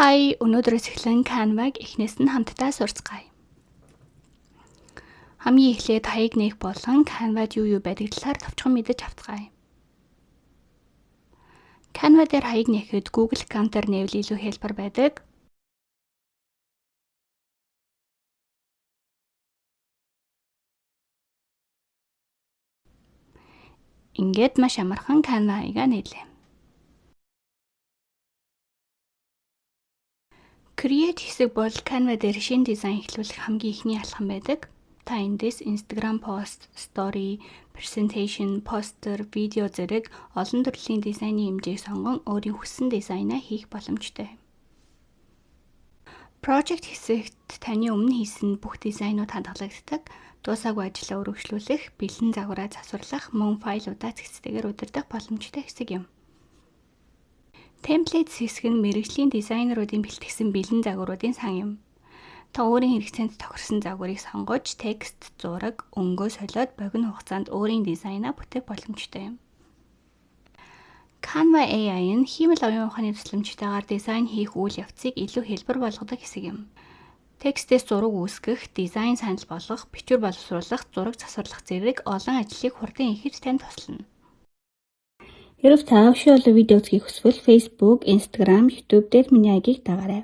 Хай, өнөөдрөөс эхлэн Canva-г эхнээс нь хамтдаа сурцгаая. Хамгийн эхлээд хаяг нээх болон Canva-д юу байдаг талаар товчхон мэдэж авцгаая. Canva дээр хаяг нээхэд Google аккаунтаар нээвэл илүү хялбар байдаг. Ингээд маш амархан Canva хаягаа нээлээ. Create хэсэг бол Canva дээр шинэ дизайн эхлүүлэх хамгийн ихний алхам байдаг. Та эндээс Instagram post, story, presentation, poster, видео зэрэг олон төрлийн дизайны хэмжээг сонгон өөрийн хүссэн дизайнаа хийх боломжтой. Project хэсэгт таны өмнө хийсэн бүх дизайнууд хадгалагддаг. Дуусаагүй ажлаа өргөжлүүлэх, бэлэн загвараа засварлах, мөн файлуудаа цэгцтэйгээр удирдах боломжтой хэсэг юм. Templates хэсэг нь мэргэжлийн дизайнеруудын бэлтгэсэн бэлэн загваруудын сан юм. Та өөрийн хэрэгцээнд тохирсон загварыг сонгож, текст, зураг, өнгөө солиод богино хугацаанд өөрийн дизайнаа бүтээх боломжтой юм. Canva AI нь хиймэл оюун ухааны тусламжтайгаар дизайн хийх үйл явцыг илүү хялбар болгодог хэсэг юм. Текстээс зураг үүсгэх, дизайн санал болгох, бичвэр боловсруулах, зураг засварлах зэрэг олон ажлыг хурдан хийхэд танд туслана. Хэрв та official видео үзхийг хүсвэл Facebook, Instagram, YouTube дээр миний аягийг дагаарай.